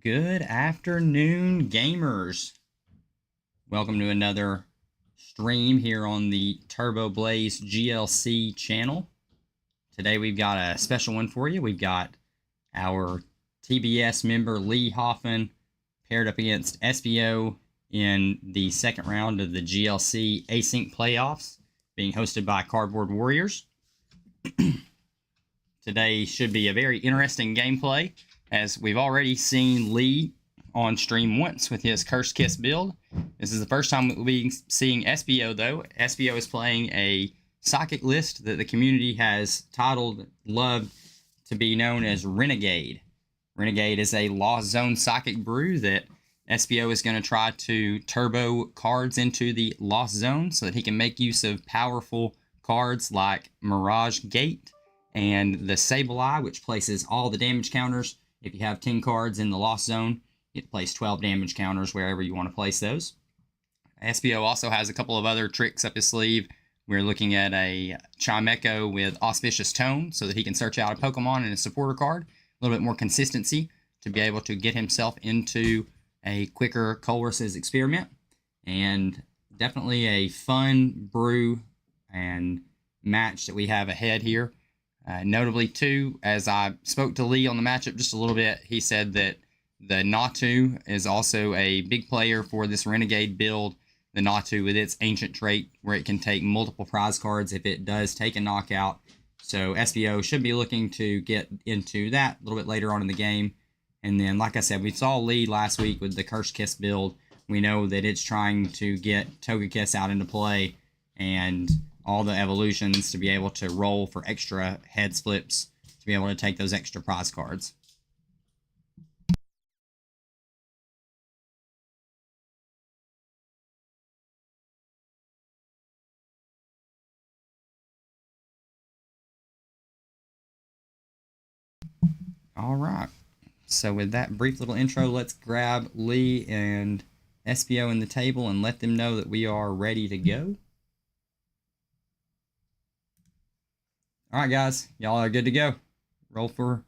Good afternoon, gamers. Welcome to another stream here on the Turbo Blaze GLC channel. Today we've got a special one for you. We've got our TBS member Lee Hoffman paired up against Espio in the second round of the GLC Async Playoffs, being hosted by Cardboard Warriors. Today should be a very interesting gameplay, as we've already seen Lee on stream once with his Curse Kiss build. This is the first time we'll be seeing Espio, though. Espio is playing a Psychic list that the community has loved to be known as Renegade. Renegade is a Lost Zone Psychic brew that Espio is going to try to turbo cards into the Lost Zone so that he can make use of powerful cards like Mirage Gate and the Sable Eye, which places all the damage counters. If you have 10 cards in the Lost Zone, it places 12 damage counters wherever you want to place those. Espio also has a couple of other tricks up his sleeve. We're looking at a Chimecho with Auspicious Tone so that he can search out a Pokemon and a supporter card. A little bit more consistency to be able to get himself into a quicker Colress's Experiment. And definitely a fun brew and match that we have ahead here. Notably, too, as I spoke to Lee on the matchup just a little bit, he said that the Natu is also a big player for this Renegade build. The Natu with its ancient trait where it can take multiple prize cards if it does take a knockout. So Espio should be looking to get into that a little bit later on in the game. And then, like I said, we saw Lee last week with the Curse Kiss build. We know that it's trying to get Togekiss out into play and all the evolutions to be able to roll for extra head flips to be able to take those extra prize cards. All right. So with that brief little intro, let's grab Lee and Espio in the table and let them know that we are ready to go. All right, guys, y'all are good to go. Roll for.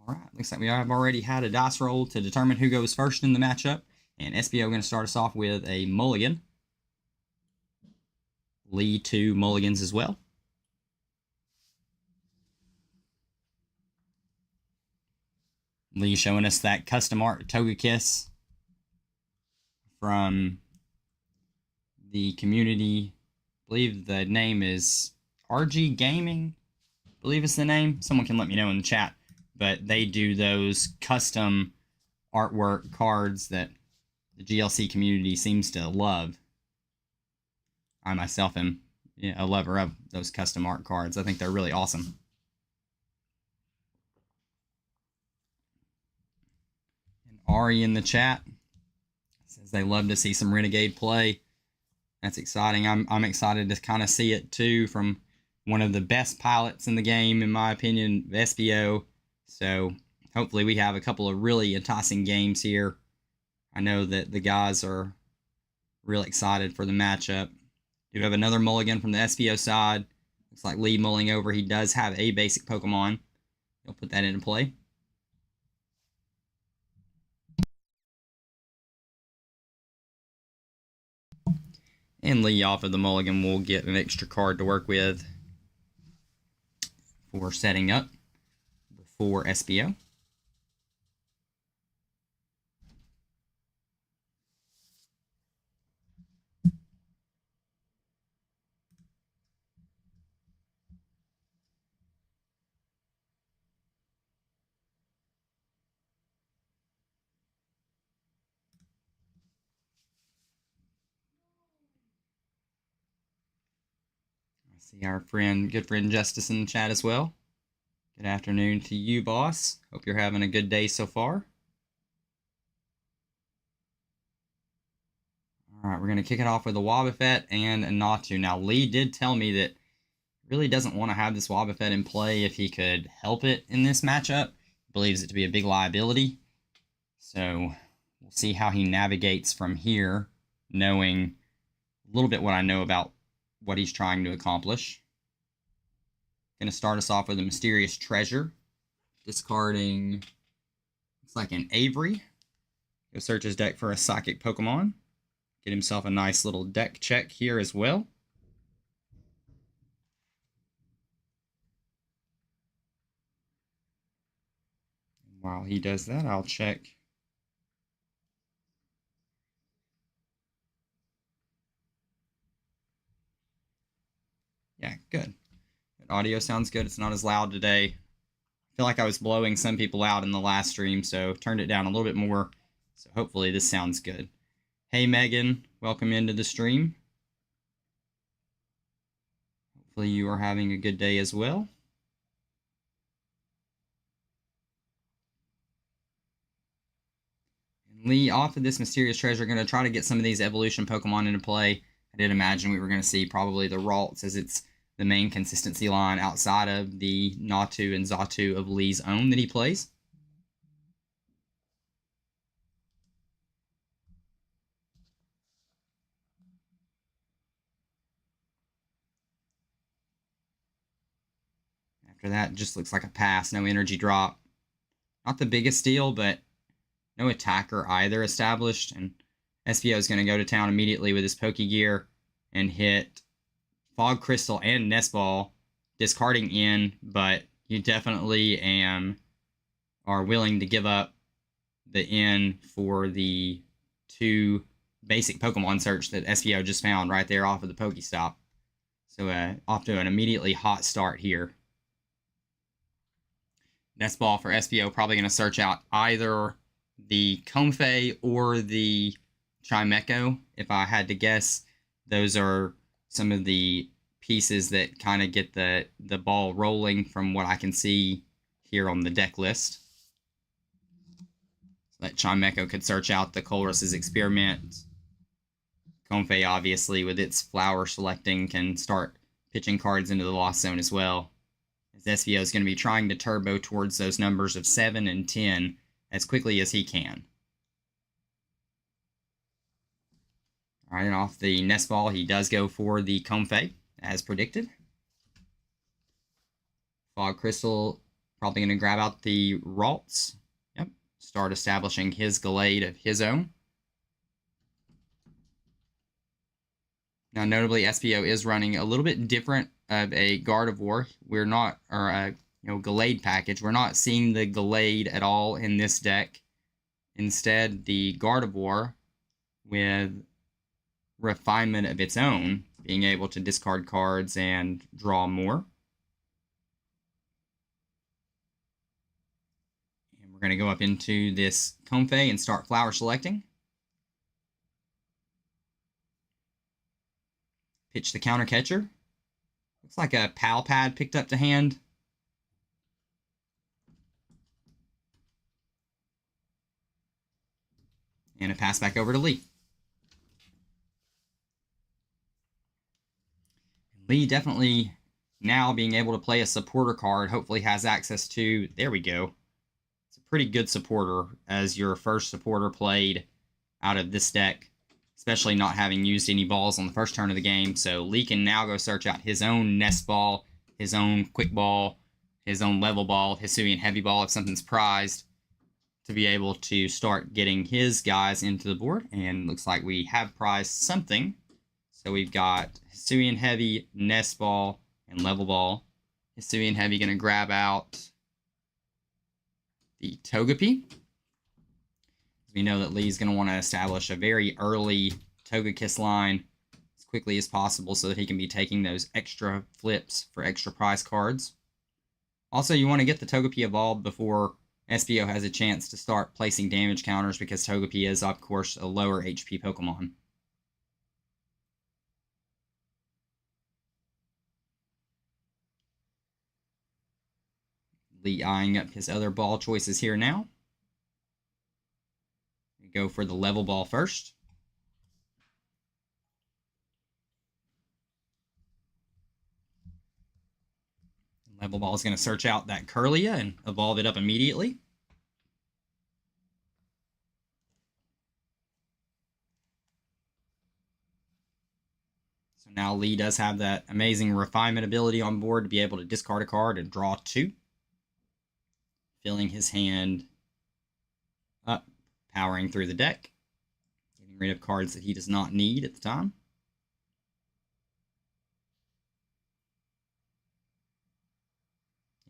All right, looks like we have already had a dice roll to determine who goes first in the matchup. And Espio going to start us off with a mulligan. Lee 2 mulligans as well. Lee showing us that custom art Togekiss from the community. I believe the name is RG Gaming. I believe it's the name. Someone can let me know in the chat. But they do those custom artwork cards that the GLC community seems to love. I myself am a lover of those custom art cards. I think they're really awesome. And Ari in the chat says they love to see some Renegade play. That's exciting. I'm excited to kind of see it too from one of the best pilots in the game, in my opinion, Espio. So hopefully we have a couple of really enticing games here. I know that the guys are real excited for the matchup. Do have another mulligan from the Espio side. Looks like Lee mulling over. He does have a basic Pokemon. He'll put that into play. And Lee off of the mulligan will get an extra card to work with for setting up before Espio. See our good friend Justice in the chat as well. Good afternoon to you, boss. Hope you're having a good day so far. All right, we're going to kick it off with a Wobbuffet and a Natu. Now, Lee did tell me that he really doesn't want to have this Wobbuffet in play if he could help it in this matchup. He believes it to be a big liability. So we'll see how he navigates from here, knowing a little bit what I know about what he's trying to accomplish. Going to start us off with a Mysterious Treasure. Discarding, looks like an Avery. Go search his deck for a Psychic Pokemon. Get himself a nice little deck check here as well. While he does that, I'll check. Yeah, good. The audio sounds good. It's not as loud today. I feel like I was blowing some people out in the last stream, so turned it down a little bit more. So hopefully this sounds good. Hey, Megan. Welcome into the stream. Hopefully you are having a good day as well. Lee, off of this Mysterious Treasure, going to try to get some of these evolution Pokemon into play. I did imagine we were going to see probably the Ralts, as it's the main consistency line outside of the Natu and Xatu of Lee's own that he plays. After that, just looks like a pass, no energy drop. Not the biggest deal, but no attacker either established, and Espio is going to go to town immediately with his Pokegear and hit Fog Crystal and Nest Ball, discarding in, but you definitely are willing to give up the in for the 2 basic Pokemon search that Espio just found right there off of the Pokestop. So off to an immediately hot start here. Nest Ball for Espio, probably going to search out either the Comfey or the Chimecho. If I had to guess, those are some of the pieces that kind of get the ball rolling from what I can see here on the deck list. So that Chimecho could search out the Colress's Experiment. Comfey, obviously, with its flower selecting, can start pitching cards into the Lost Zone as well. As Espio is going to be trying to turbo towards those numbers of 7 and 10 as quickly as he can. All right, and off the Nest Ball, he does go for the Comfey, as predicted. Fog Crystal, probably going to grab out the Ralts. Yep, start establishing his Gallade of his own. Now, notably, Espio is running a little bit different of a Gardevoir. We're not, or a Gallade package. We're not seeing the Gallade at all in this deck. Instead, the Gardevoir with refinement of its own, being able to discard cards and draw more. And we're going to go up into this Comfey and start flower selecting. Pitch the counter catcher. Looks like a Pal Pad picked up to hand. And a pass back over to Lee. Lee definitely now being able to play a supporter card, hopefully has access to, there we go. It's a pretty good supporter as your first supporter played out of this deck, especially not having used any balls on the first turn of the game. So Lee can now go search out his own Nest Ball, his own Quick Ball, his own Level Ball, Hisuian Heavy Ball if something's prized, to be able to start getting his guys into the board. And looks like we have prized something. So we've got Hisuian Heavy, Nest Ball, and Level Ball. Hisuian Heavy going to grab out the Togepi. We know that Lee's going to want to establish a very early Togekiss line as quickly as possible so that he can be taking those extra flips for extra prize cards. Also, you want to get the Togepi evolved before Espio has a chance to start placing damage counters, because Togepi is, of course, a lower HP Pokemon. Lee eyeing up his other ball choices here now. We go for the Level Ball first. Level Ball is going to search out that Curlia and evolve it up immediately. So Now Lee does have that amazing refinement ability on board to be able to discard a card and draw 2. Filling his hand up, powering through the deck. Getting rid of cards that he does not need at the time.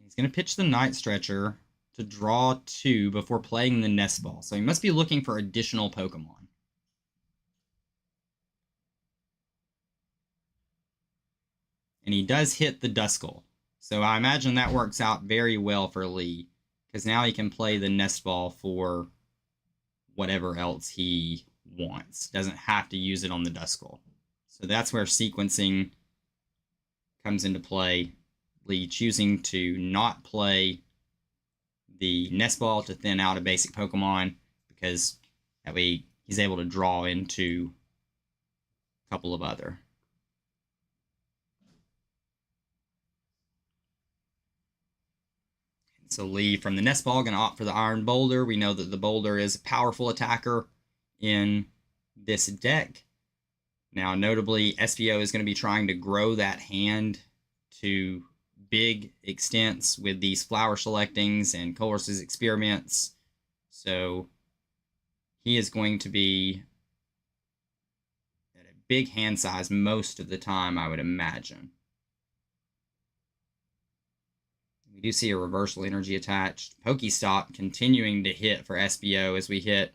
He's going to pitch the Night Stretcher to draw 2 before playing the Nest Ball. So he must be looking for additional Pokemon. And he does hit the Duskull. So I imagine that works out very well for Lee, because now he can play the Nest Ball for whatever else he wants. Doesn't have to use it on the Duskull. So that's where sequencing comes into play. Lee choosing to not play the Nest Ball to thin out a basic Pokemon, because that way he's able to draw into a couple of other. So Lee from the Nest Ball going to opt for the Iron Boulder. We know that the Boulder is a powerful attacker in this deck. Now, notably, Espio is going to be trying to grow that hand to big extents with these flower selectings and Colress's experiments. So he is going to be at a big hand size most of the time, I would imagine. We do see a reversal energy attached. Pokestop continuing to hit for Espio as we hit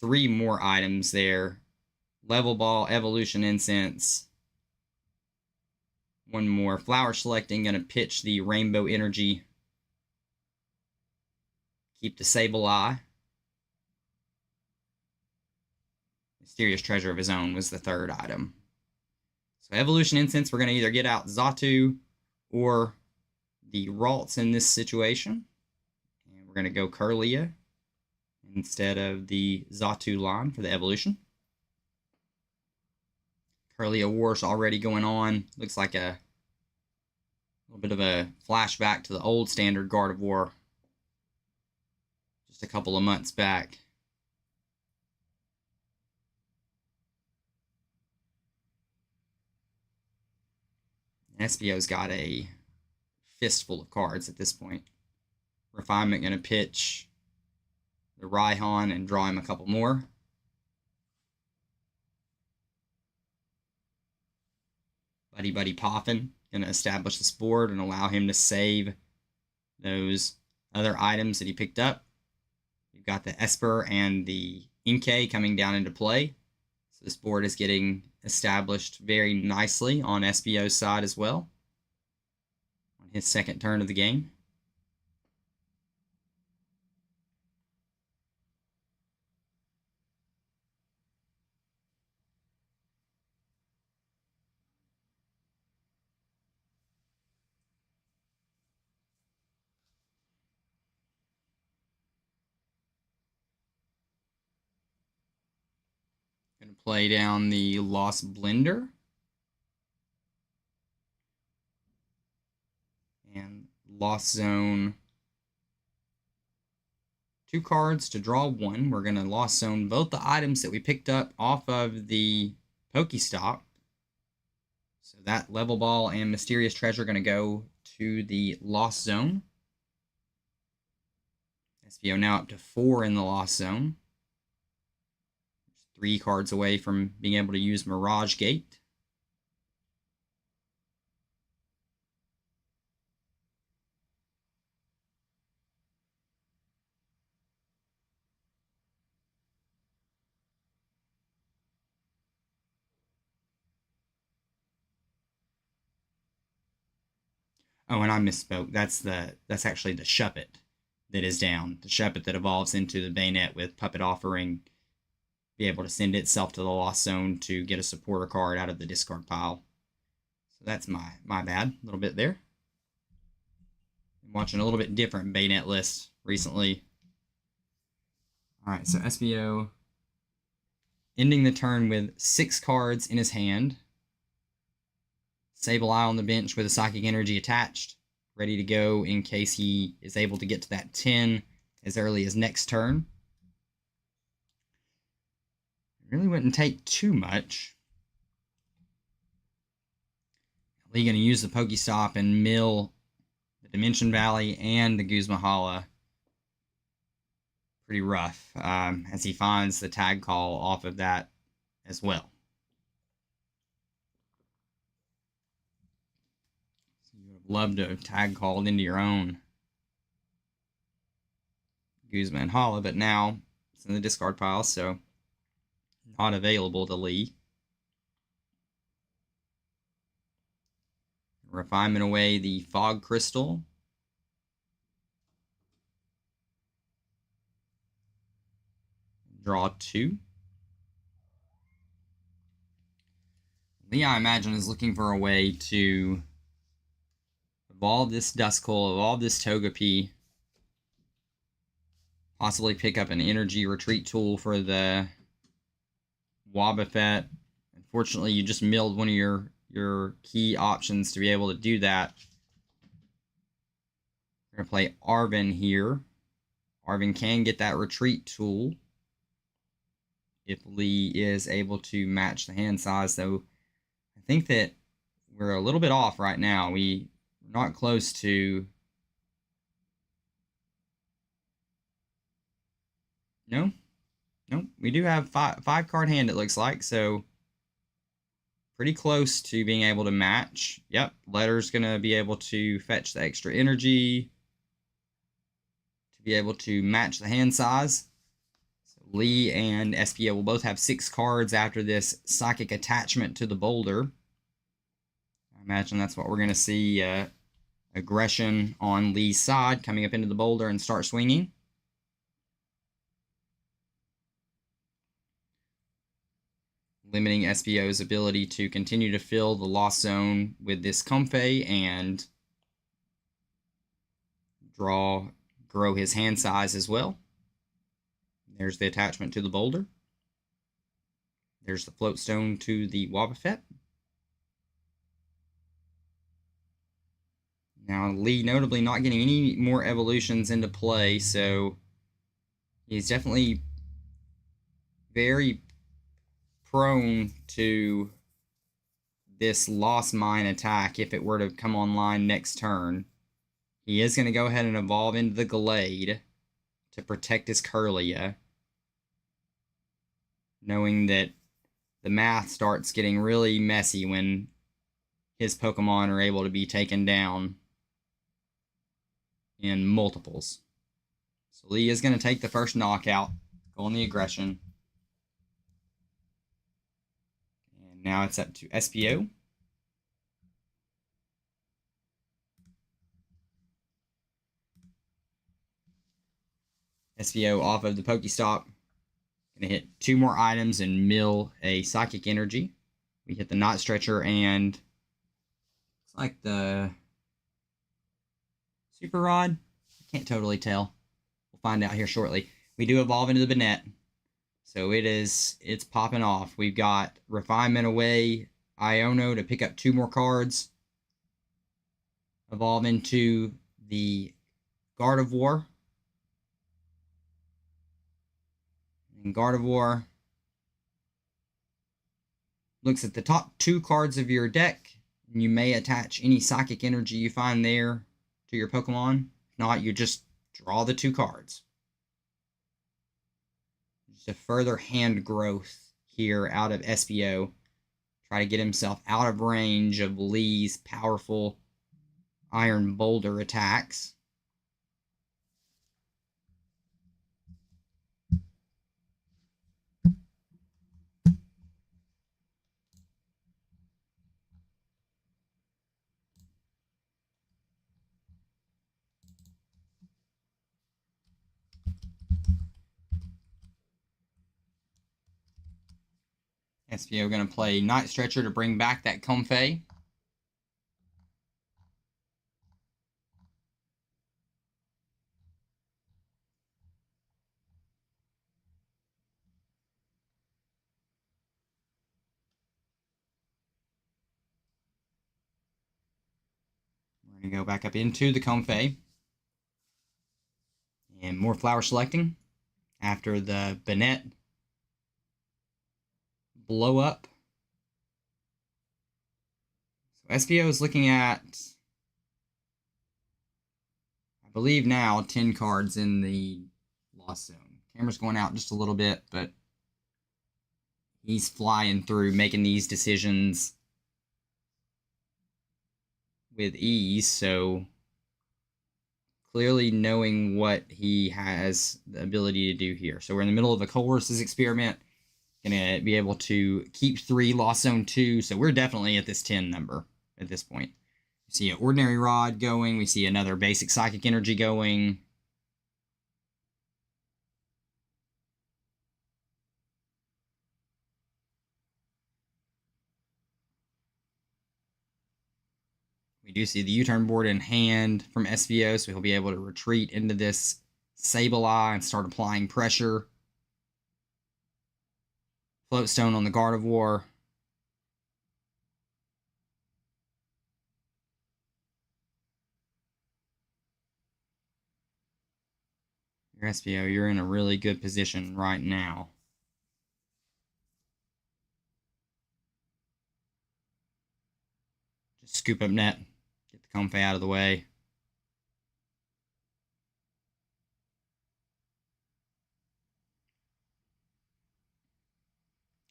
3 more items there. Level Ball, Evolution Incense. 1 more. Flower Selecting, going to pitch the Rainbow Energy. Keep the Sableye. Mysterious Treasure of his own was the 3rd item. So Evolution Incense, we're going to either get out Xatu or the Ralts in this situation. And we're going to go Kirlia instead of the Xatu line for the Evolution. Kirlia War's already going on. Looks like a little bit of a flashback to the old standard Gardevoir just a couple of months back. Espio's got a fistful of cards at this point. Refinement going to pitch the Raihan and draw him a couple more. Buddy Buddy Poffin, going to establish this board and allow him to save those other items that he picked up. We've got the Esper and the Inkay coming down into play. So this board is getting established very nicely on Espio's side as well. On his 2nd turn of the game. Going to play down the Lost Blender. And Lost Zone 2 cards to draw 1. We're going to Lost Zone both the items that we picked up off of the Pokestop. So that Level Ball and Mysterious Treasure are going to go to the Lost Zone. Espio now up to 4 in the Lost Zone. 3 cards away from being able to use Mirage Gate. Oh, and I misspoke. That's actually the Shuppet that is down. The Shuppet that evolves into the Bayonet with Puppet Offering. Be able to send itself to the Lost Zone to get a supporter card out of the discard pile. So that's my bad. A little bit there. I'm watching a little bit different Bayonet list recently. Alright, so Espio ending the turn with 6 cards in his hand. Sableye on the bench with a Psychic Energy attached, ready to go in case he is able to get to that 10 as early as next turn. It really wouldn't take too much. Lee going to use the Pokestop and mill the Dimension Valley and the Guzma Hala. Pretty rough, as he finds the tag call off of that as well. So you would have loved to have tag called into your own Guzma and Hala, but now it's in the discard pile, so not available to Lee. Refinement away the Fog Crystal. Draw 2. Lee, I imagine, is looking for a way to evolve this Duskull, evolve this Togepi, possibly pick up an energy retreat tool for the Wobbuffet. Unfortunately, you just milled one of your key options to be able to do that. We're going to play Arven here. Arven can get that retreat tool if Lee is able to match the hand size, though I think that we're a little bit off right now. We're not close to... No, we do have five card hand, it looks like, so pretty close to being able to match. Yep, Letter's going to be able to fetch the extra energy to be able to match the hand size. So Lee and Espio will both have 6 cards after this Psychic Attachment to the Boulder. I imagine that's what we're going to see, aggression on Lee's side, coming up into the Boulder and start swinging. Limiting Espio's ability to continue to fill the Lost Zone with this Comfey and grow his hand size as well. There's the attachment to the Boulder. There's the Float Stone to the Wobbuffet. Now, Lee notably not getting any more evolutions into play, so he's definitely very prone to this Lost Mine attack if it were to come online next turn. He is going to go ahead and evolve into the Glade to protect his Kirlia, knowing that the math starts getting really messy when his Pokemon are able to be taken down in multiples. So Lee is going to take the first knockout, go on the aggression. And now it's up to Espio. Espio off of the Pokestop. Going to hit 2 more items and mill a Psychic Energy. We hit the Knot Stretcher and looks like the Super Rod. I can't totally tell. We'll find out here shortly. We do evolve into the Banette. So it's popping off. We've got Refinement away, Iono to pick up 2 more cards. Evolve into the Gardevoir. And Gardevoir looks at the top 2 cards of your deck, and you may attach any Psychic Energy you find there to your Pokemon. If not, you just draw the 2 cards. Just a further hand growth here out of Espio. Try to get himself out of range of Lee's powerful Iron Boulder attacks. Espio going to play Night Stretcher to bring back that Comfey. We're going to go back up into the Comfey. And more flower selecting after the Banette blow up. Espio is looking at, I believe now, 10 cards in the lost zone. Camera's going out just a little bit, but he's flying through, making these decisions with ease, so clearly knowing what he has the ability to do here. So we're in the middle of a courses experiment. Gonna be able to keep 3 lost zone 2, so we're definitely at this 10 number at this point. We see an ordinary rod going, we see another basic psychic energy going. We do see the U-turn board in hand from Espio, so he'll be able to retreat into this Sableye and start applying pressure. Floatstone on the Gardevoir. Your Espio, you're in a really good position right now. Just scoop up net, get the Comfey out of the way.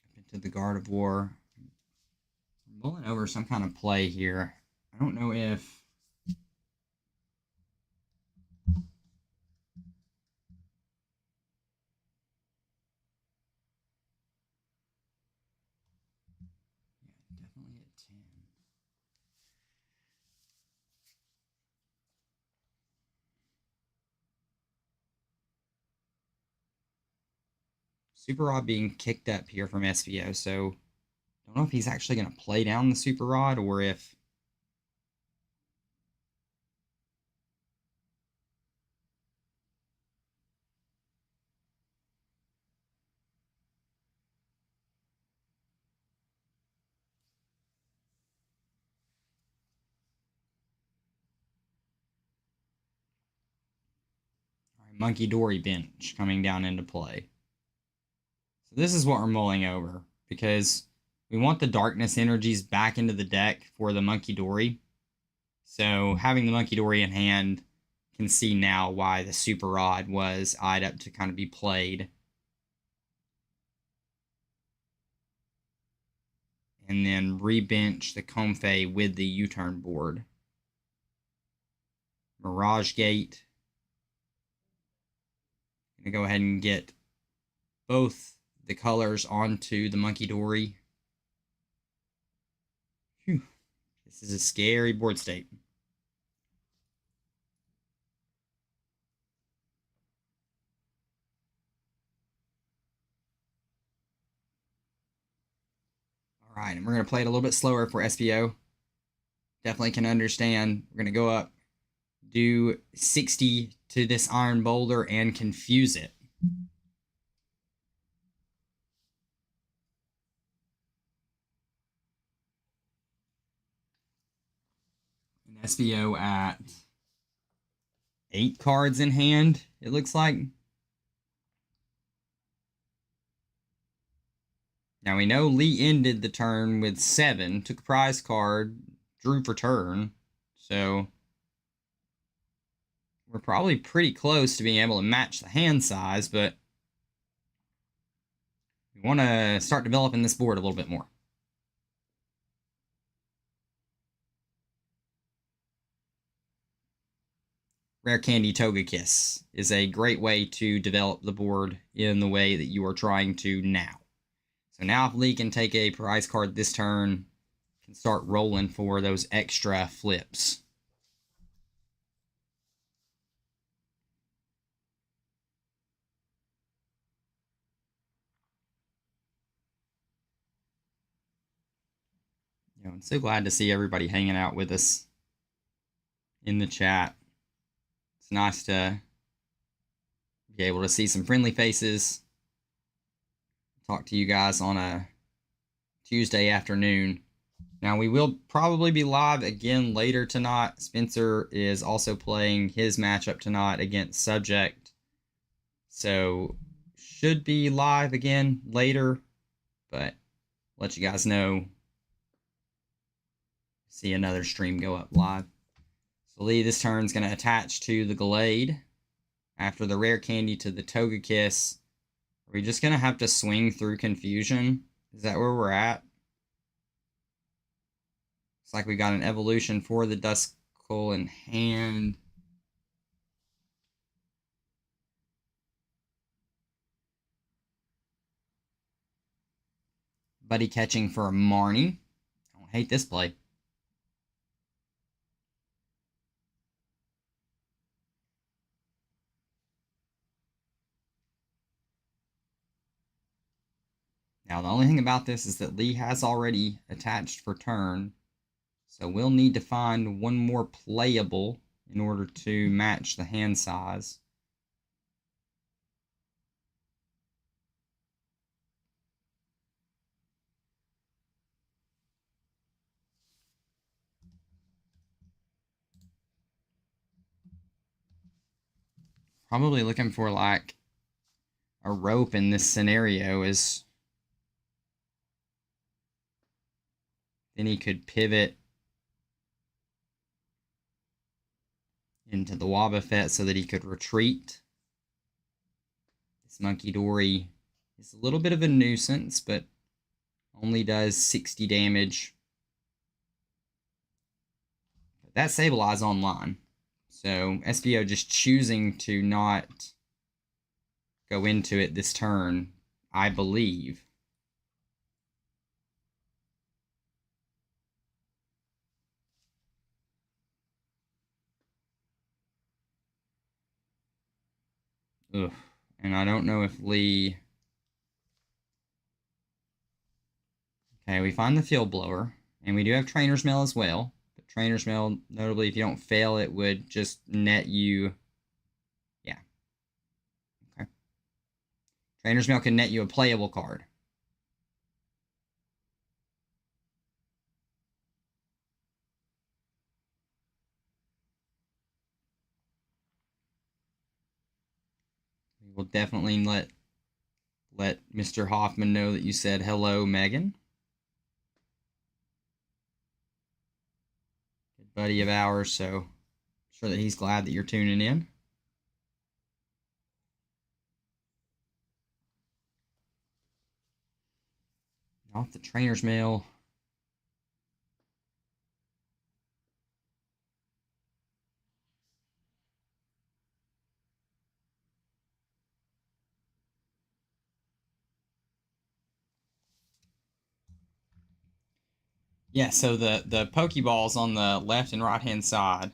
Up into the Gardevoir. Mulling over some kind of play here. I don't know if... Definitely at 10. Super Rod being kicked up here from Espio, so don't know if he's actually going to play down the Super Rod or if... Monkey Dory bench coming down into play. So this is what we're mulling over, because we want the darkness energies back into the deck for the Monkey Dory. So having the Monkey Dory in hand, can see now why the Super Rod was eyed up to kind of be played. And then rebench the Comfey with the U-turn board. Mirage Gate. Gonna go ahead and get both the colors onto the Monkey Dory. Whew. This is a scary board state. All right, and we're gonna play it a little bit slower for Espio. Definitely can understand. We're gonna go up, do 60 to this iron boulder and confuse it. And Espio at 8 cards in hand, it looks like. Now we know Lee ended the turn with 7, took a prize card, drew for turn, so we're probably pretty close to being able to match the hand size, but we want to start developing this board a little bit more. Rare Candy Togekiss is a great way to develop the board in the way that you are trying to now. So now if Lee can take a prize card this turn, can start rolling for those extra flips. I'm so glad to see everybody hanging out with us in the chat. It's nice to be able to see some friendly faces. Talk to you guys on a Tuesday afternoon. Now, we will probably be live again later tonight. Spencer is also playing his matchup tonight against Subject. So, should be live again later, but let you guys know see another stream go up live. So Lee this turn is going to attach to the Glade. After the Rare Candy to the Togekiss. Are we just going to have to swing through Confusion? Is that where we're at? It's like we got an evolution for the Duskull in hand. Buddy catching for a Marnie. I don't hate this play. Now, the only thing about this is that Lee has already attached for turn. So we'll need to find one more playable in order to match the hand size. Probably looking for like a rope in this scenario is then he could pivot into the Wobbuffet so that he could retreat. This Monkey Dory is a little bit of a nuisance, but only does 60 damage. But that Sableye online. So Espio just choosing to not go into it this turn, I believe. Ugh. And I don't know if Lee... Okay, we find the Field Blower. And we do have Trainer's Mail as well. But Trainer's Mail, notably, if you don't fail, it would just net you... Yeah. Okay. Trainer's Mail can net you a playable card. We will definitely let Mr. Hoffman know that you said hello, Megan. Good buddy of ours, so I'm sure that he's glad that you're tuning in. Off the Trainer's Mail. Yeah, so the Pokeballs on the left and right hand side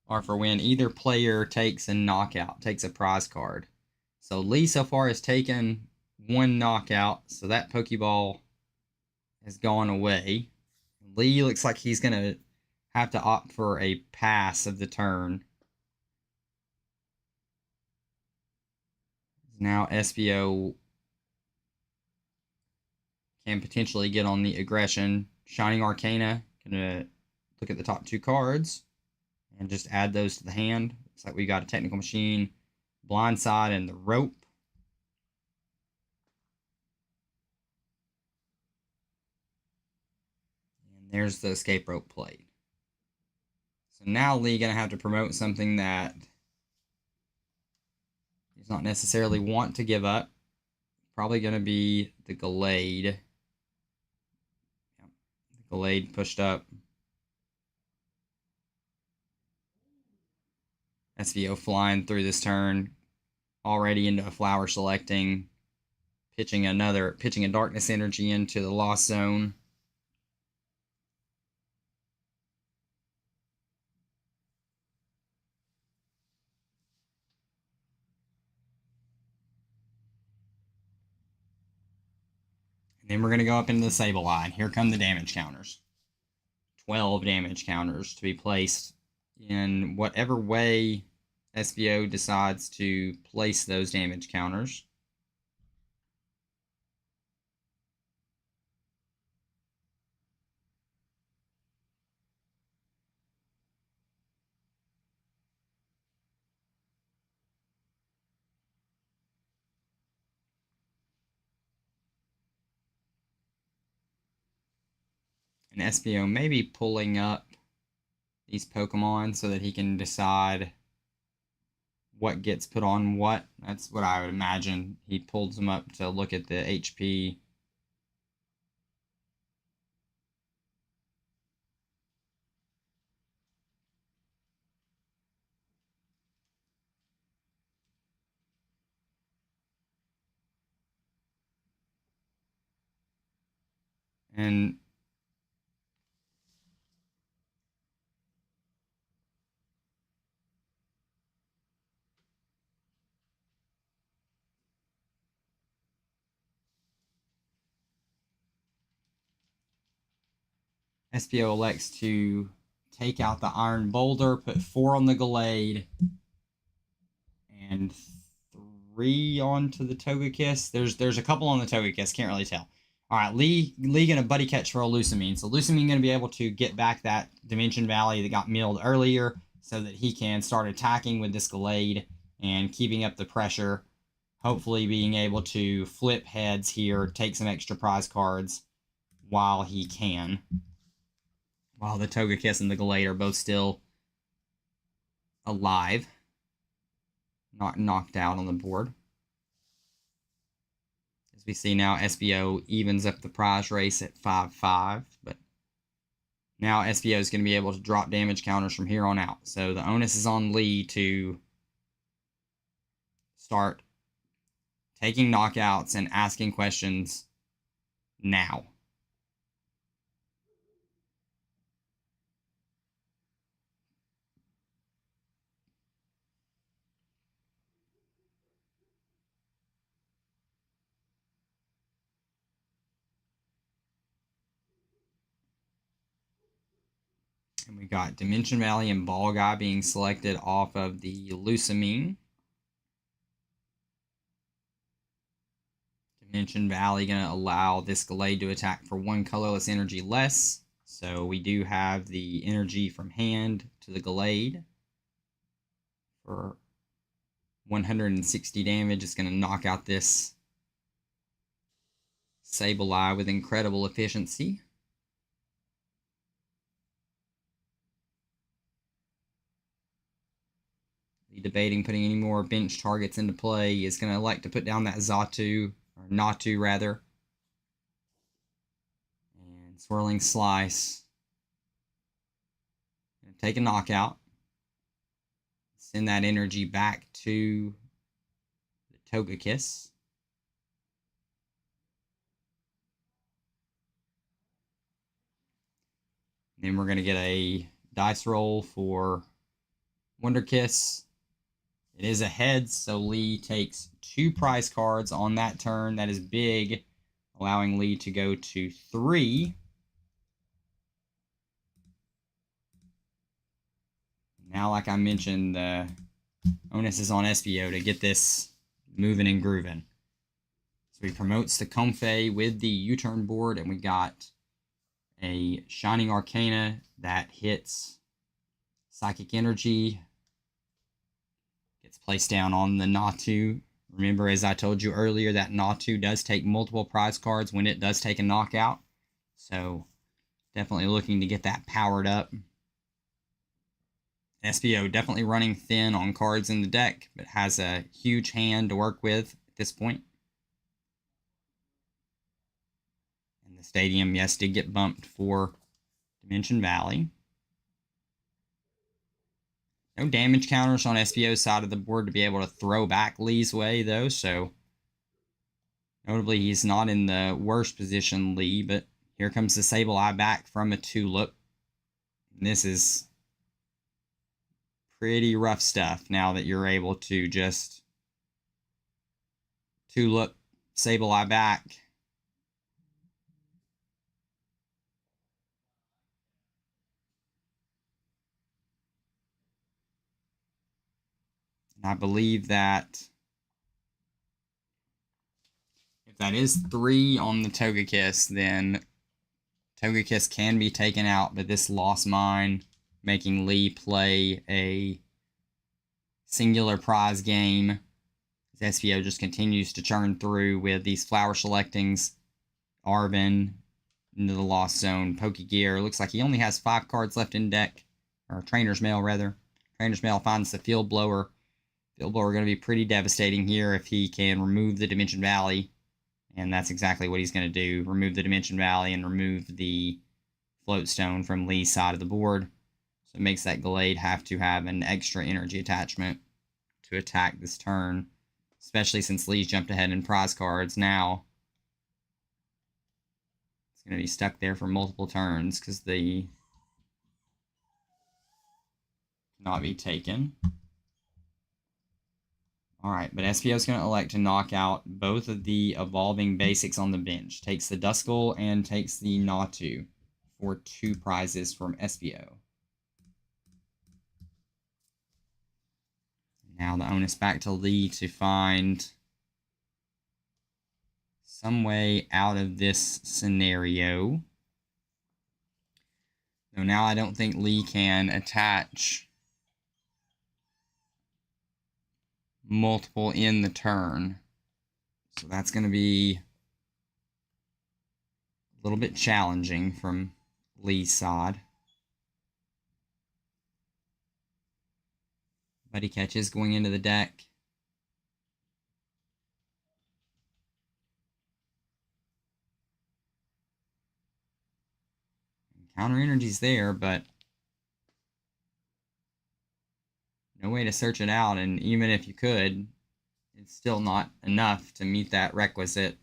are for when either player takes a knockout, takes a prize card. So Lee so far has taken one knockout, so that Pokeball has gone away. Lee looks like he's going to have to opt for a pass of the turn. Now Espio can potentially get on the aggression. Shining Arcana, gonna look at the top two cards and just add those to the hand. Looks like we got a Technical Machine, Blindside, and the Rope. And there's the Escape Rope played. So now Lee gonna have to promote something that he's not necessarily want to give up. Probably gonna be the Glade. The Glade pushed up. SVO flying through this turn, already into a Flower selecting, pitching a Darkness Energy into the Lost Zone. And then we're going to go up into the Sableye. Here come the damage counters. 12 damage counters to be placed in whatever way SVO decides to place those damage counters. And Espio may be pulling up these Pokemon so that he can decide what gets put on what. That's what I would imagine. He pulls them up to look at the HP. And Espio elects to take out the Iron Boulder, put 4 on the Gallade, and 3 onto the Togekiss. There's a couple on the Togekiss, can't really tell. All right, Lee gonna buddy catch for a Lusamine. So Lusamine gonna be able to get back that Dimension Valley that got milled earlier, so that he can start attacking with this Gallade and keeping up the pressure. Hopefully being able to flip heads here, take some extra prize cards while he can. While the Togekiss and the Gallade are both still alive. Not knocked out on the board. As we see now, Espio evens up the prize race at 5-5, but now Espio is going to be able to drop damage counters from here on out. So the onus is on Lee to start taking knockouts and asking questions now. And we got Dimension Valley and Ball Guy being selected off of the Lusamine. Dimension Valley going to allow this Gallade to attack for 1 colorless energy less. So we do have the energy from hand to the Gallade for 160 damage. It's going to knock out this Sableye with incredible efficiency. Debating putting any more bench targets into play. Is going to elect to put down that Xatu, or Natu rather. And Swirling Slice. Gonna take a knockout. Send that energy back to the Togekiss. Then we're going to get a dice roll for Wonderkiss. It is a heads, so Lee takes 2 prize cards on that turn. That is big, allowing Lee to go to 3. Now, like I mentioned, the onus is on Espio to get this moving and grooving. So he promotes the Comfey with the U-turn board, and we got a Shining Arcana that hits Psychic Energy. Gets placed down on the Natu. Remember, as I told you earlier, that Natu does take multiple prize cards when it does take a knockout. So, definitely looking to get that powered up. Espio definitely running thin on cards in the deck, but has a huge hand to work with at this point. And the stadium, yes, did get bumped for Dimension Valley. No damage counters on Espio's side of the board to be able to throw back Lee's way, though, so notably he's not in the worst position, Lee, but here comes the Sableye back from a Tulip. And this is pretty rough stuff now that you're able to just Tulip, Sableye back. And I believe that if that is 3 on the Togekiss, then Togekiss can be taken out, but this lost mine, making Lee play a singular prize game. Espio just continues to churn through with these flower selectings. Arven, into the Lost Zone. Pokegear. Looks like he only has 5 cards left in deck. Or Trainer's Mail, rather. Trainer's Mail finds the Field Blower. Field Blower going to be pretty devastating here if he can remove the Dimension Valley. And that's exactly what he's going to do. Remove the Dimension Valley and remove the Float Stone from Lee's side of the board. So it makes that Glade have to have an extra energy attachment to attack this turn. Especially since Lee's jumped ahead in prize cards. Now it's going to be stuck there for multiple turns because the cannot be taken. Alright, but Espio's going to elect to knock out both of the evolving basics on the bench. Takes the Duskull and takes the Natu for 2 prizes from Espio. Now the onus back to Lee to find some way out of this scenario. So now I don't think Lee can attach multiple in the turn. So that's going to be a little bit challenging from Lee's side. Buddy Catches going into the deck. Counter energy's there, but no way to search it out, and even if you could, it's still not enough to meet that requisite.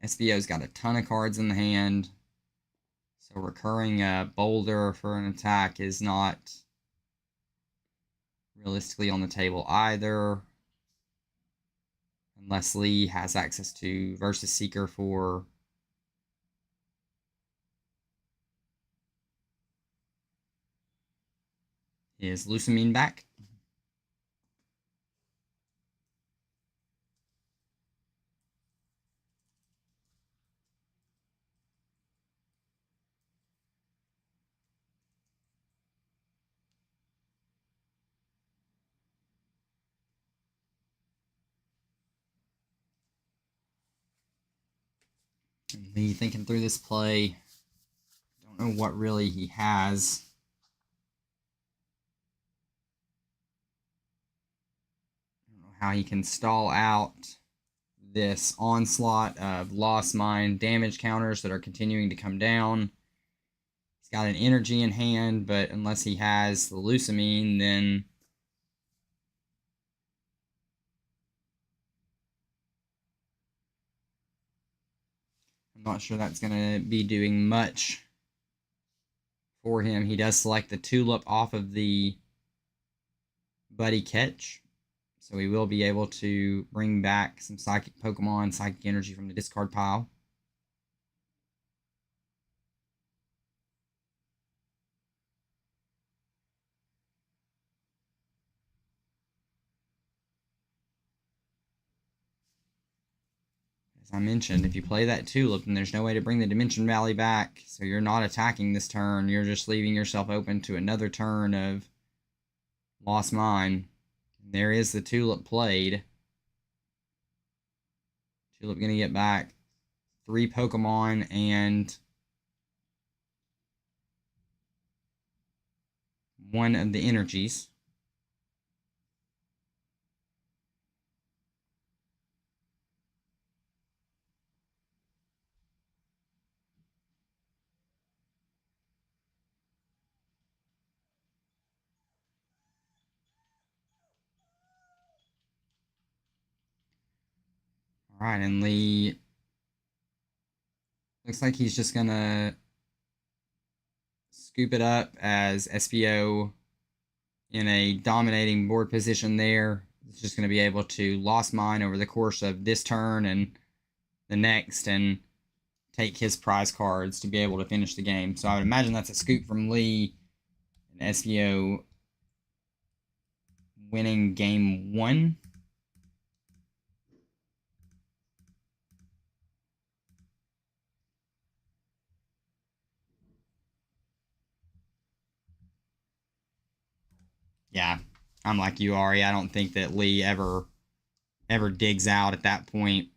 Espio's got a ton of cards in the hand, so recurring a Boulder for an attack is not realistically on the table either, unless Lee has access to Versus Seeker for his Lucamine back. And Lee thinking through this play. Don't know what really he has. Don't know how he can stall out this onslaught of Lost Mine damage counters that are continuing to come down. He's got an energy in hand, but unless he has the Lucamine, then I'm not sure that's going to be doing much for him. He does select the Tulip off of the Buddy Catch, so he will be able to bring back some Psychic Pokemon, Psychic Energy from the discard pile. As I mentioned, if you play that Tulip, then there's no way to bring the Dimension Valley back, so you're not attacking this turn. You're just leaving yourself open to another turn of Lost Mine. And there is the Tulip played. Tulip going to get back 3 Pokemon and 1 of the energies. Alright, and Lee looks like he's just gonna scoop it up as Espio in a dominating board position there. It's just going to be able to Lost Mine over the course of this turn and the next and take his prize cards to be able to finish the game. So I would imagine that's a scoop from Lee and Espio winning game 1. Yeah, I'm like you, Ari. I don't think that Lee ever digs out at that point.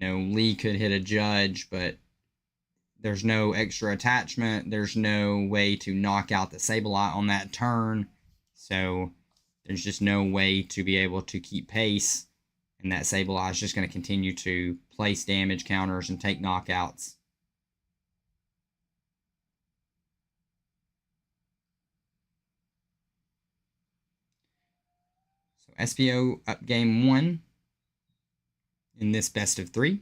Lee could hit a judge, but there's no extra attachment. There's no way to knock out the Sableye on that turn. So there's just no way to be able to keep pace. And that Sableye is just going to continue to place damage counters and take knockouts. So Espio up game 1 in this best of 3.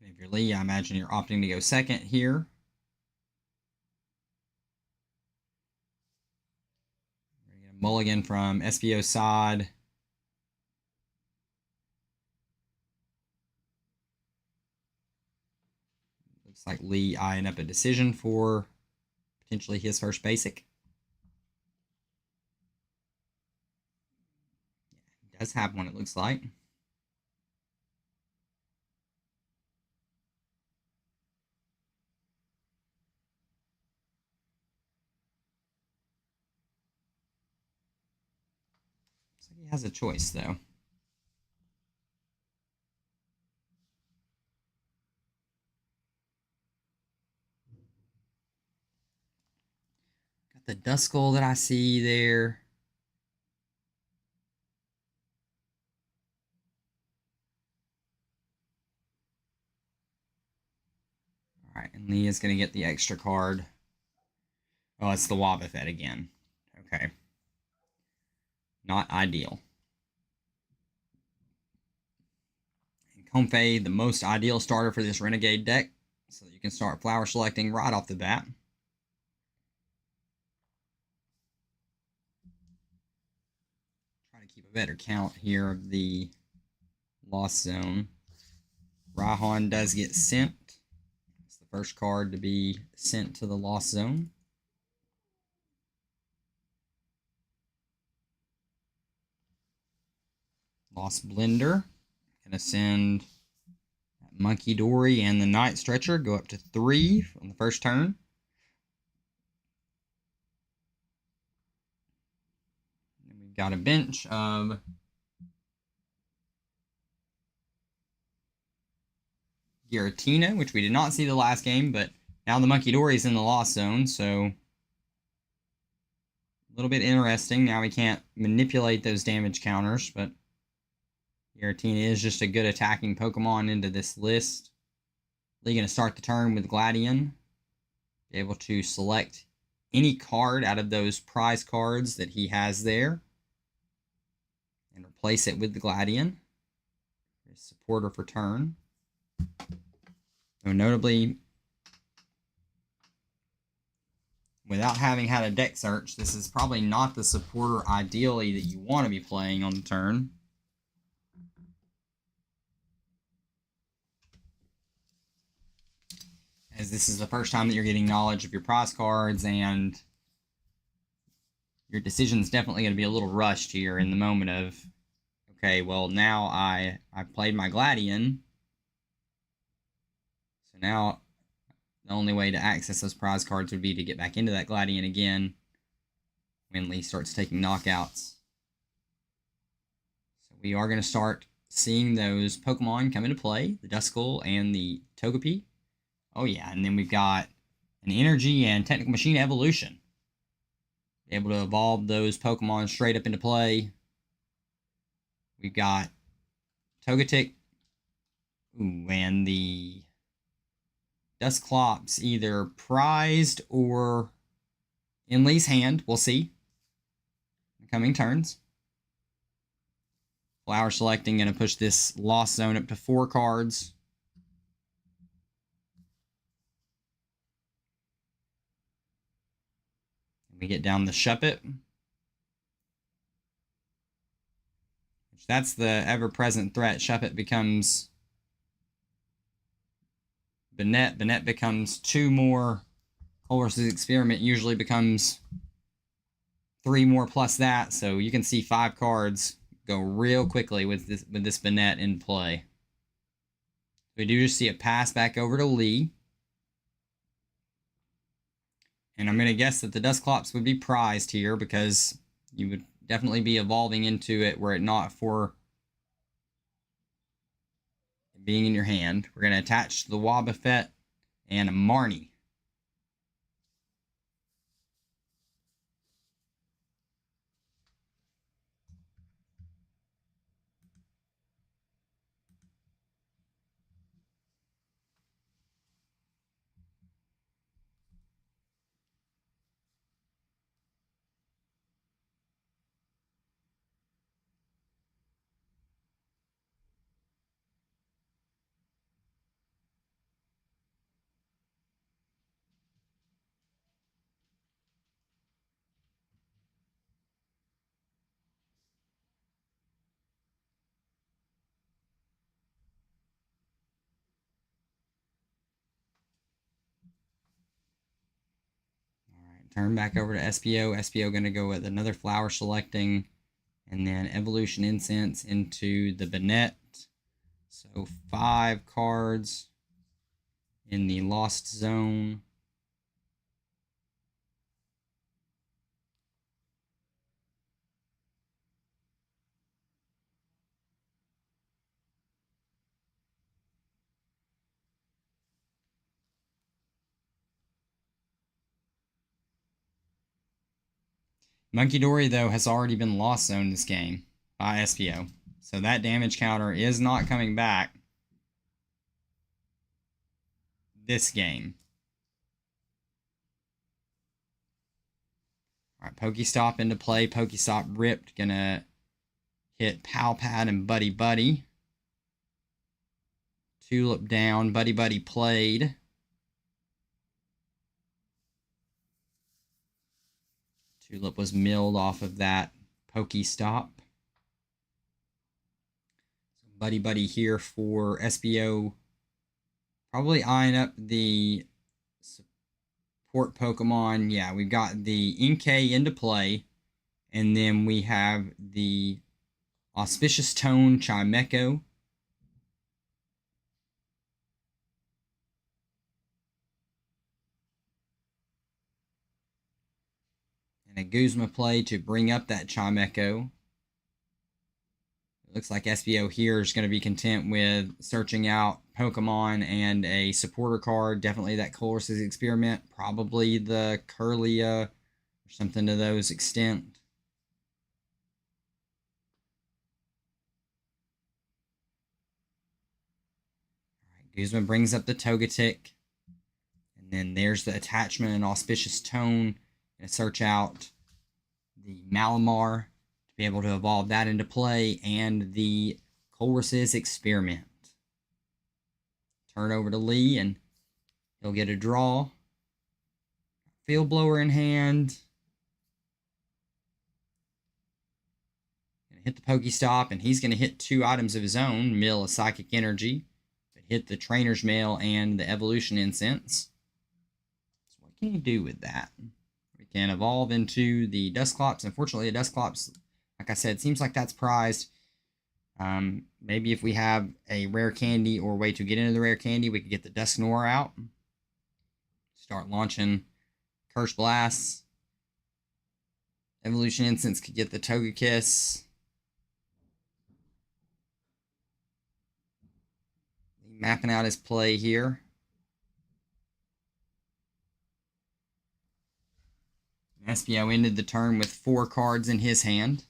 And if you're Lee, I imagine you're opting to go second here. We're going to get a mulligan from Espio's side. Looks like Lee eyeing up a decision for potentially his first basic. Yeah, he does have one, it looks like. Looks like he has a choice, though. Got the Duskull that I see there. All right, and Lee is going to get the extra card. Oh, it's the Wobbuffet again. Okay. Not ideal. And Comfey, the most ideal starter for this Renegade deck, so that you can start flower selecting right off the bat. Try to keep a better count here of the Lost Zone. Raihan does get sent. It's the first card to be sent to the Lost Zone. Lost Blender. Gonna send that Monkey Dory and the Night Stretcher. Go up to 3 on the first turn. And we've got a bench of Giratina, which we did not see the last game, but now the Monkey Dory is in the Lost Zone, so a little bit interesting. Now we can't manipulate those damage counters, but Giratina is just a good attacking Pokemon into this list. Lee going to start the turn with Gladion. Be able to select any card out of those prize cards that he has there and replace it with the Gladion. His supporter for turn. So notably, without having had a deck search, this is probably not the supporter ideally that you want to be playing on the turn. As this is the first time that you're getting knowledge of your prize cards, and your decision's definitely going to be a little rushed here in the moment of, okay, well, now I played my Gladion, so now the only way to access those prize cards would be to get back into that Gladion again when Lee starts taking knockouts. So we are going to start seeing those Pokemon come into play, the Duskull and the Togepi. Oh yeah, and then we've got an Energy and Technical Machine Evolution. Be able to evolve those Pokemon straight up into play. We've got Togetic. Ooh, and the Dusclops either prized or in Lee's hand. We'll see in the coming turns. Flower selecting, going to push this Lost Zone up to 4 cards. We get down the Shuppet. Which that's the ever-present threat. Shuppet becomes Banette. Banette becomes 2 more. Colress's Experiment usually becomes 3 more plus that. So you can see 5 cards go real quickly with this Bennett in play. We do just see a pass back over to Lee. And I'm going to guess that the Dusclops would be prized here because you would definitely be evolving into it were it not for being in your hand. We're going to attach the Wobbuffet and a Marnie. Turn back over to Espio. Espio going to go with another flower selecting, and then Evolution Incense into the Bennett. So 5 cards in the Lost Zone. Monkey Dory, though, has already been Lost Zone this game by Espio. So that damage counter is not coming back this game. All right, Pokestop into play. Pokestop ripped. Gonna hit Pal Pad and Buddy Buddy. Tulip down. Buddy Buddy played. Tulip was milled off of that Pokestop. Buddy Buddy here for Espio. Probably eyeing up the support Pokemon. Yeah, we've got the Inkay into play. And then we have the Auspicious Tone Chimecho. And a Guzma play to bring up that Chimecho. It looks like Espio here is going to be content with searching out Pokemon and a supporter card. Definitely that Colress's Experiment. Probably the Curlia or something to those extent. All right, Guzma brings up the Togetic. And then there's the attachment and Auspicious Tone. Going to search out the Malamar to be able to evolve that into play, and the Colress's Experiment. Turn over to Lee, and he'll get a draw. Field Blower in hand. Gonna hit the Pokestop, and he's going to hit 2 items of his own. Mill a Psychic Energy, but hit the Trainer's Mail and the Evolution Incense. So what can you do with that? We can evolve into the Dusclops. Unfortunately, the Dusclops, like I said, seems like that's prized. Maybe if we have a rare candy or way to get into the rare candy, we could get the Dusknoir out. Start launching Curse Blasts. Evolution Incense could get the Togekiss. Mapping out his play here. Espio ended the turn with 4 cards in his hand.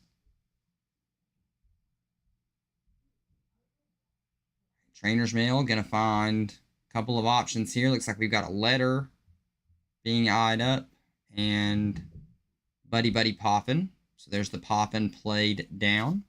Trainer's Mail, gonna find a couple of options here. Looks like we've got a letter being eyed up and Buddy Buddy Poppin'. So there's the Poppin' played down.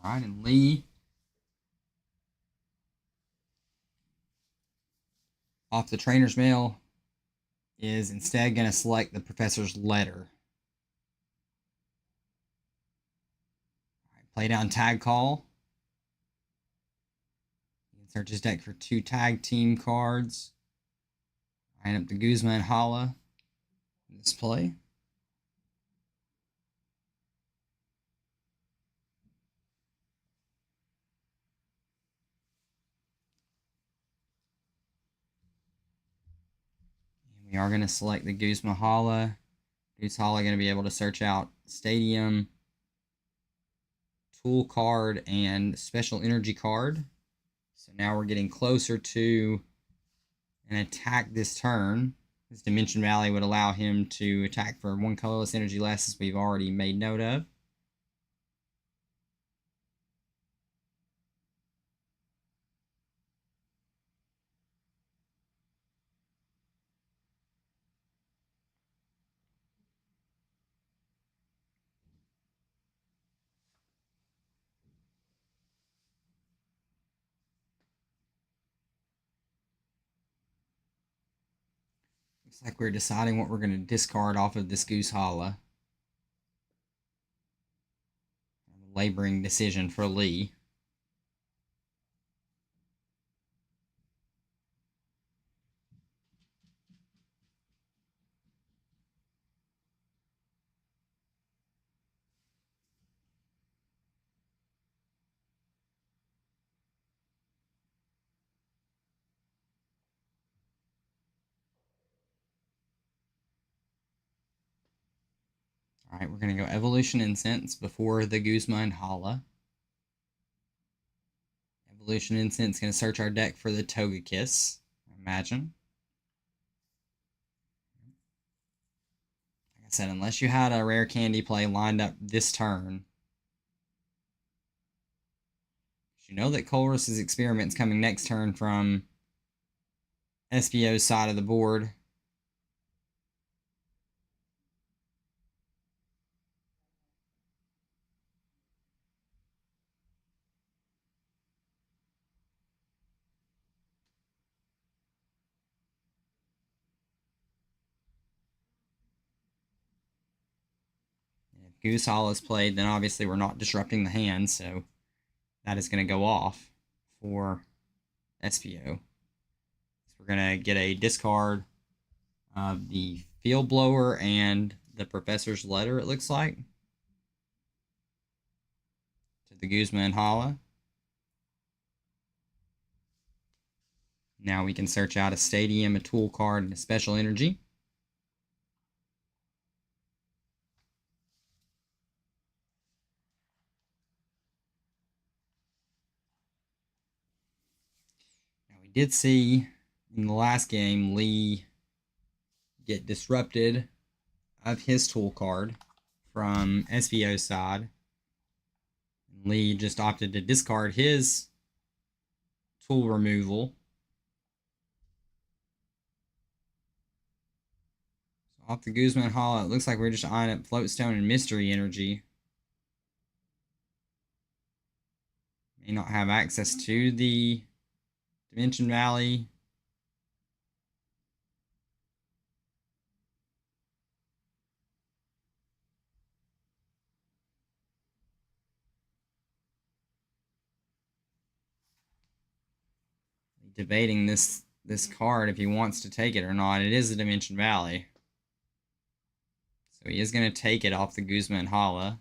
All right, and Lee, off the trainer's mail, is instead going to select the professor's letter. All right, play down tag call. You can search his deck for 2 tag team cards. Line up the Guzma and Hala in this play. And we are going to select the Guzma Hala. Guzma Hala going to be able to search out Stadium, Tool card, and Special Energy card. So now we're getting closer to an attack this turn. This Dimension Valley would allow him to attack for 1 colorless energy less, as we've already made note of. Looks like we're deciding what we're going to discard off of this Goose Hala. Laboring decision for Lee. All right, we're going to go Evolution Incense before the Guzma and Hala. Evolution Incense is going to search our deck for the Togekiss, I imagine. Like I said, unless you had a rare candy play lined up this turn, you know that Colress's Experiment's coming next turn from Espio's side of the board. If Goose Hall is played, then obviously we're not disrupting the hand, so that is going to go off for Espio. So we're going to get a discard of the Field Blower and the Professor's Letter, it looks like, to the Guzma and Hala. Now we can search out a Stadium, a Tool card, and a Special Energy. Now we did see in the last game Lee get disrupted of his Tool card from Espio's side. Lee just opted to discard his Tool removal. So off the Guzma and Hala, it looks like we're just eyeing up Floatstone and Mystery Energy. May not have access to the Dimension Valley. Debating this card if he wants to take it or not. It is a Dimension Valley. So he is going to take it off the Guzma and Hala.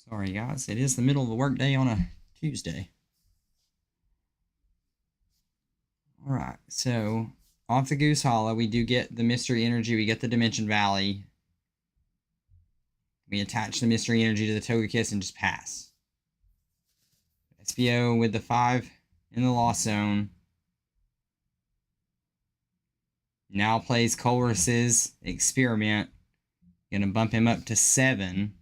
Sorry, guys. It is the middle of the workday on a Tuesday. Alright, so off the Goose Hala, we do get the Mystery Energy, we get the Dimension Valley, We attach the mystery energy to the Togekiss and just pass. Espio with the 5 in the lost zone. Now plays Colress's Experiment. Gonna bump him up to 7.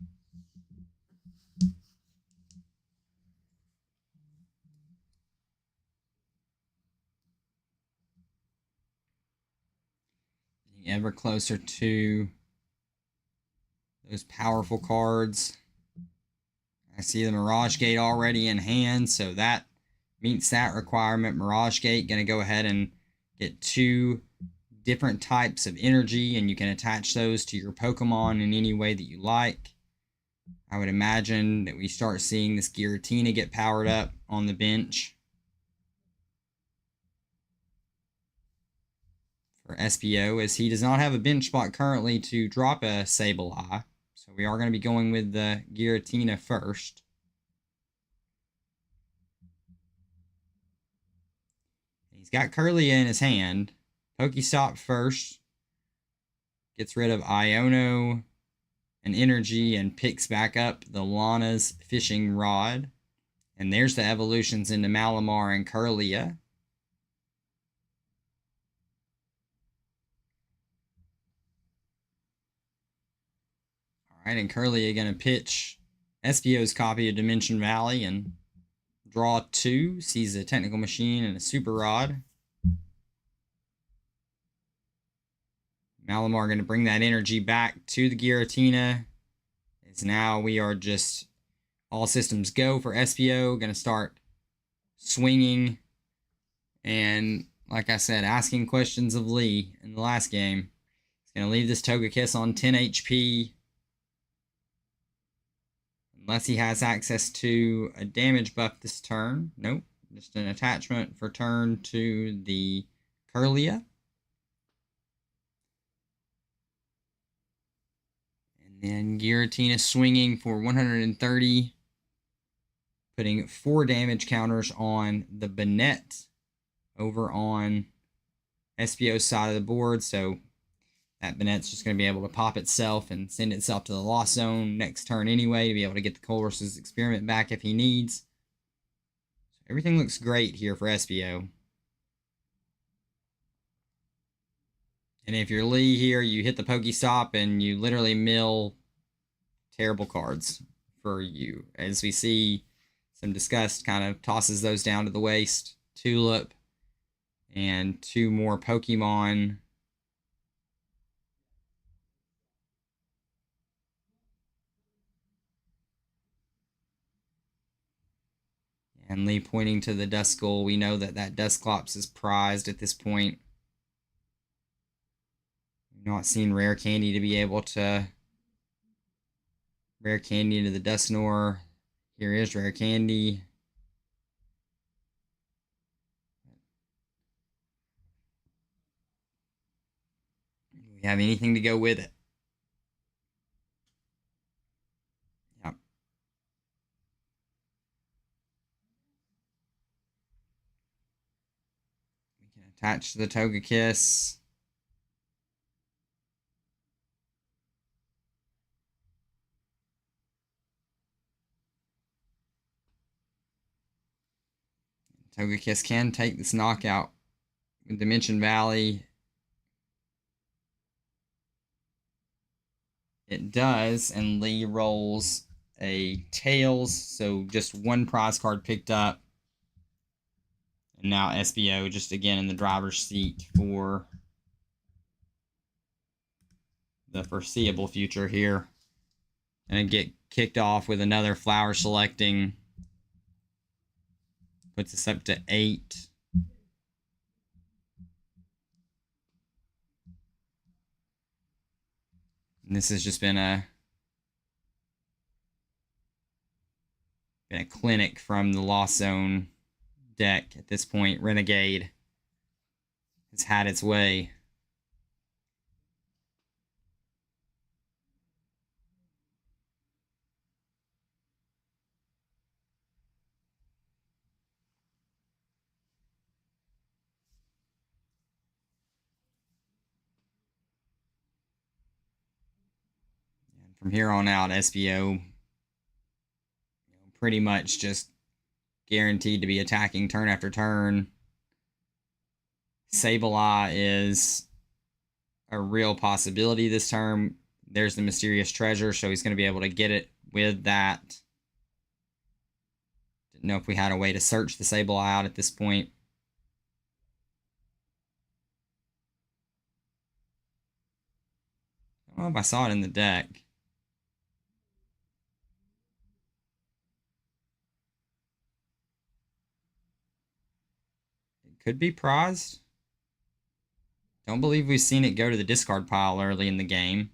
Ever closer to those powerful cards. I see the Mirage Gate already in hand, so that meets that requirement. Mirage Gate going to go ahead and get 2 different types of energy, and you can attach those to your Pokemon in any way that you like. I would imagine that we start seeing this Giratina get powered up on the bench for Espio, as he does not have a bench spot currently to drop a Sableye. So we are going to be going with the Giratina first. He's got Kirlia in his hand. Pokestop first. Gets rid of Iono and Energy and picks back up the Lana's Fishing Rod. And there's the evolutions into Malamar and Kirlia. Alright, and Kirlia going to pitch Espio's copy of Dimension Valley and draw 2. Sees a Technical Machine and a Super Rod. Malamar going to bring that energy back to the Giratina. As now we are just all systems go for Espio. Going to start swinging and, like I said, asking questions of Lee in the last game. He's going to leave this Togekiss on 10 HP. Unless he has access to a damage buff this turn. Nope. Just an attachment for turn to the Kirlia. And then Giratina swinging for 130. Putting 4 damage counters on the Banette over on Espio's side of the board. So that Banette's just going to be able to pop itself and send itself to the lost zone next turn anyway to be able to get the Colress's Experiment back if he needs. So everything looks great here for Espio. And if you're Lee here, you hit the Pokestop and you literally mill terrible cards for you. As we see, some Disgust kind of tosses those down to the waste. Tulip and 2 more Pokemon. And Lee pointing to the Duskull. We know that that Dusclops is prized at this point. We've not seen Rare Candy to be able to Rare Candy into the Dusknoir. Here is Rare Candy. Do we have anything to go with it? Yep. We can attach to the Togekiss. Togekiss can take this knockout with Dimension Valley. It does, and Lee rolls a Tails, so just 1 prize card picked up. And now Espio just again in the driver's seat for the foreseeable future here. And get kicked off with another flower selecting. Puts us up to 8. And this has just been a clinic from the Lost Zone deck at this point. Renegade has had its way. from here on out, Espio pretty much just guaranteed to be attacking turn after turn. Sableye is a real possibility this turn. There's the mysterious treasure, so he's going to be able to get it with that. Didn't know if we had a way to search the Sableye out at this point. I don't know if I saw it in the deck. It could be prized. Don't believe we've seen it go to the discard pile early in the game.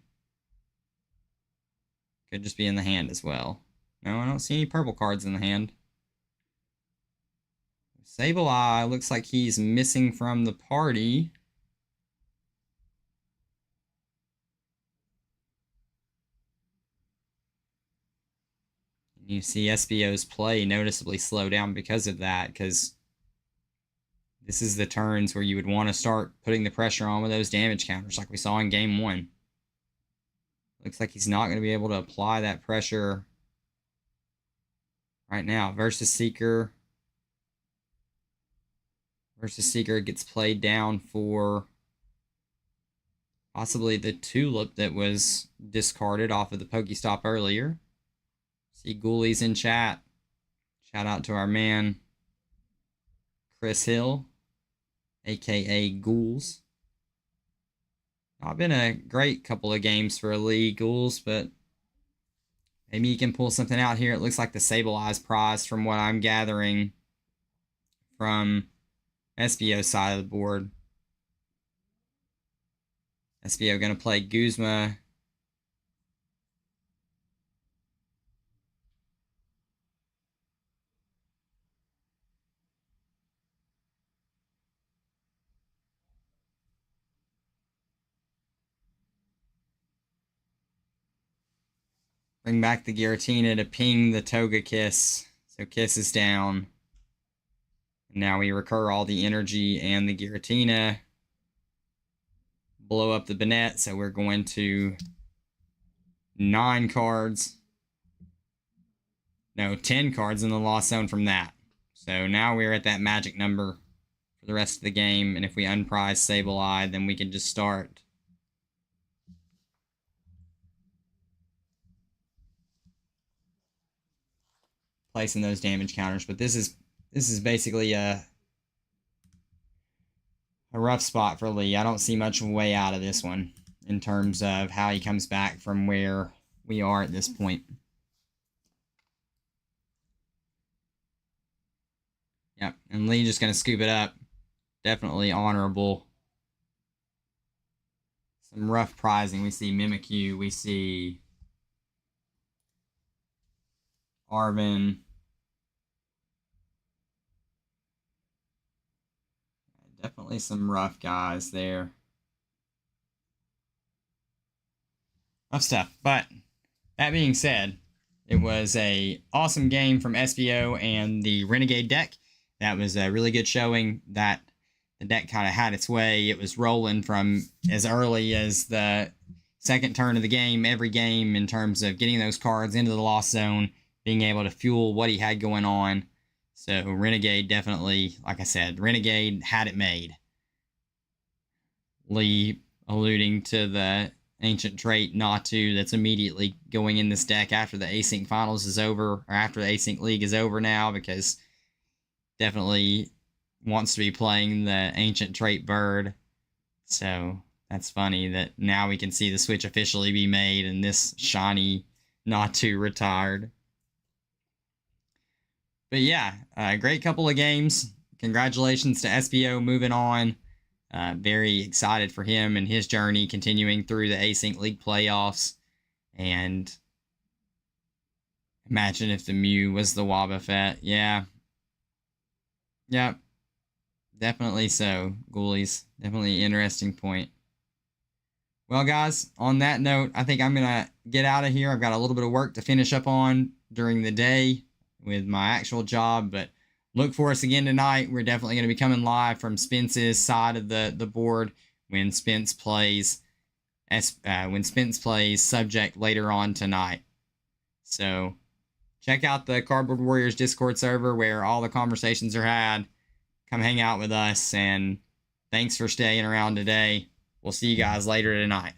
Could just be in the hand as well. No, I don't see any purple cards in the hand. Sableye looks like he's missing from the party. You see Espio's play noticeably slow down because of that, because this is the turns where you would want to start putting the pressure on with those damage counters like we saw in game 1. Looks like he's not going to be able to apply that pressure right now. Versus Seeker. Versus Seeker gets played down for possibly the Tulip that was discarded off of the Pokestop earlier. See Ghoulies in chat. Shout out to our man, Chris Hill, aka Ghouls. Not been a great couple of games for Lee Ghouls, but maybe he can pull something out here. It looks like the Sableye's prize from what I'm gathering from Espio's side of the board. Espio going to play Guzma. Bring back the Giratina to ping the Togekiss. So Kiss is down. And now we recur all the energy and the Giratina. Blow up the Banette, so we're going to 9 cards. No, 10 cards in the Lost Zone from that. So now we're at that magic number for the rest of the game. And if we unprize Sableye, then we can just start placing those damage counters. But this is basically a rough spot for Lee. I don't see much of a way out of this one in terms of how he comes back from where we are at this point. Yep, and Lee just going to scoop it up. Definitely honorable. Some rough prizing. We see Mimikyu. We see Arvin. Definitely some rough guys there. Rough stuff. But that being said, it was a awesome game from Espio and the Renegade deck. That was a really good showing that the deck kind of had its way. It was rolling from as early as the second turn of the game, every game, in terms of getting those cards into the Lost Zone, being able to fuel what he had going on. So Renegade definitely, like I said, Renegade had it made. Lee alluding to the ancient trait Natu that's immediately going in this deck after the Async Finals is over, or after the Async League is over now, because definitely wants to be playing the ancient trait bird. So that's funny that now we can see the switch officially be made and this shiny Natu retired. But yeah, great couple of games. Congratulations to Espio moving on. Very excited for him and his journey continuing through the Async League playoffs. And imagine if the Mew was the Wobbuffet. Yeah. Yep. Definitely so, Ghoulies. Definitely an interesting point. Well, guys, on that note, I think I'm going to get out of here. I've got a little bit of work to finish up on during the day with my actual job, but look for us again tonight. We're definitely going to be coming live from Spence's side of the board when Spence plays when Spence plays Subject later on tonight. So check out the Cardboard Warriors Discord server where all the conversations are had. Come hang out with us, and thanks for staying around today. We'll see you guys later tonight.